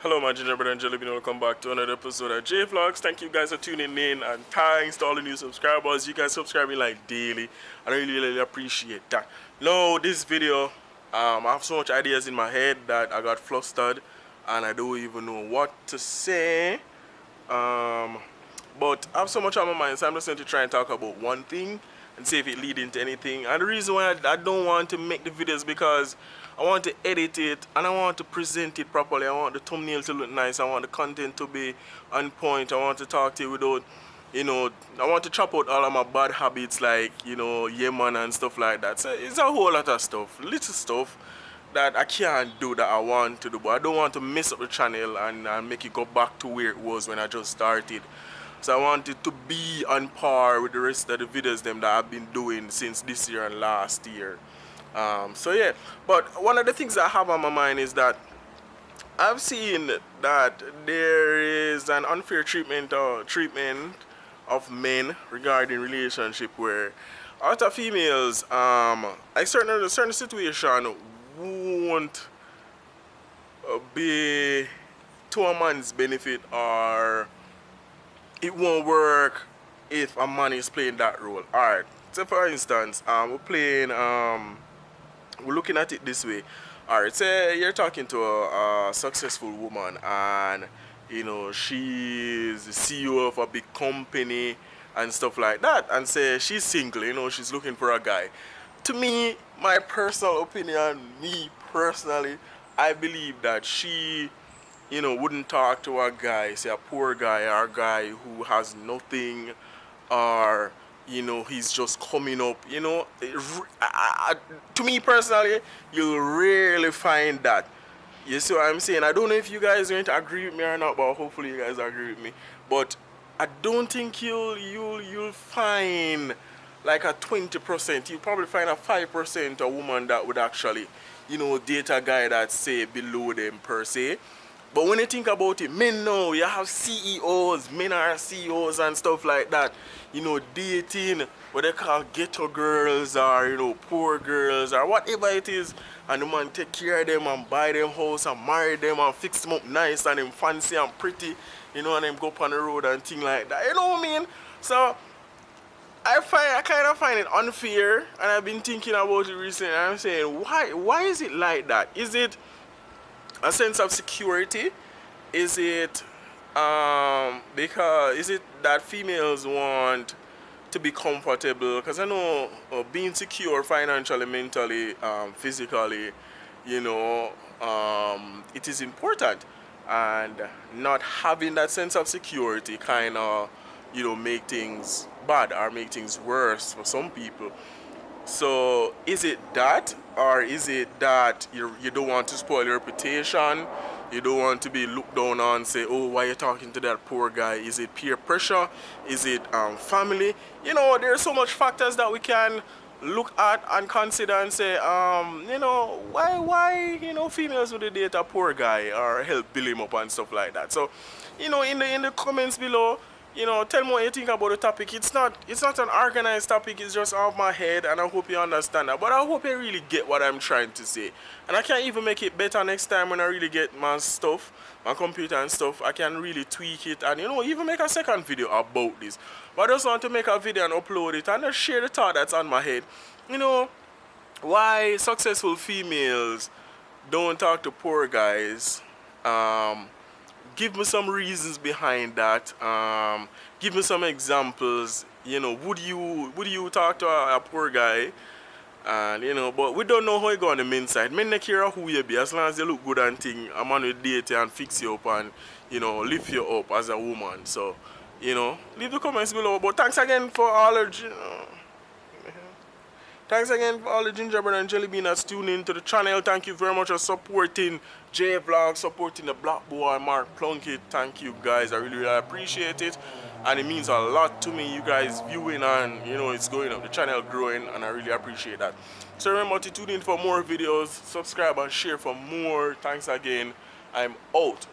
Hello my gingerbread and jelly bean, welcome back to another episode of JVLOGS. Thank you guys for tuning in, and thanks to all the new subscribers. You guys subscribing like daily. I really appreciate that. Now this video, I have so much ideas in my head that I got flustered and I don't even know what to say. But I have so much on my mind, so I'm just going to try and talk about one thing and see if it leads into anything. And the reason why I don't want to make the videos because I want to edit it and I want to present it properly. I want the thumbnail to look nice. I want the content to be on point. I want to talk to you without, I want to chop out all of my bad habits like, yeah man and stuff like that. So it's a whole lot of stuff, little stuff that I can't do that I want to do. But I don't want to mess up the channel and make it go back to where it was when I just started. So I want it to be on par with the rest of the videos that I've been doing since this year and last year. So yeah, but one of the things I have on my mind is that I've seen that there is an unfair treatment of men regarding relationship where a lot of females, like certain situation won't be to a man's benefit, or it won't work if a man is playing that role. Alright, so for instance, we're looking at it this way. Alright, say you're talking to a successful woman and she's the CEO of a big company and stuff like that, and say she's single, she's looking for a guy. To me, my personal opinion, I believe that she wouldn't talk to a guy, say a poor guy or a guy who has nothing, or he's just coming up. To me personally, you'll rarely find that. You see what I'm saying? I don't know if you guys are going to agree with me or not, but hopefully you guys agree with me. But I don't think you'll find like a 20%. You'll probably find a 5% a woman that would actually, date a guy that's say below them per se. But when you think about it, men now, you have CEOs, men are CEOs and stuff like that. Dating what they call ghetto girls or, poor girls or whatever it is. And the man take care of them and buy them house and marry them and fix them up nice and them fancy and pretty, and them go up on the road and things like that. You know what I mean? So, I kind of find it unfair, and I've been thinking about it recently, and I'm saying, why is it like that? Is it a sense of security? Is it is it that females want to be comfortable? Because I know being secure financially, mentally, physically, it is important, and not having that sense of security kind of make things bad or make things worse for some people. So is it that, or is it that you don't want to spoil your reputation? You don't want to be looked down on and say, oh, why are you talking to that poor guy? Is it peer pressure? Is it family? There's so much factors that we can look at and consider and say, why females would date a poor guy or help build him up and stuff like that. So, in the comments below, tell me what you think about the topic. It's not an organized topic, it's just off my head, and I hope you understand that. But I hope you really get what I'm trying to say. And I can even make it better next time when I really get my stuff, my computer and stuff. I can really tweak it and, even make a second video about this. But I just want to make a video and upload it and just share the thought that's on my head. Why successful females don't talk to poor guys. Give me some reasons behind that. Give me some examples. Would you talk to a poor guy? And but we don't know how you go on the men's side. Men don't care who you be, as long as you look good and thing. A man will date you and fix you up and lift you up as a woman. So leave the comments below. But thanks again for all the gingerbread and jelly bean that's tuned into the channel. Thank you very much for supporting JVLOGS, supporting the black boy Mark Plunkett. Thank you guys, I really appreciate it, and it means a lot to me, you guys viewing, and it's going up, the channel growing, and I really appreciate that. So remember to tune in for more videos, subscribe and share for more. Thanks again, I'm out.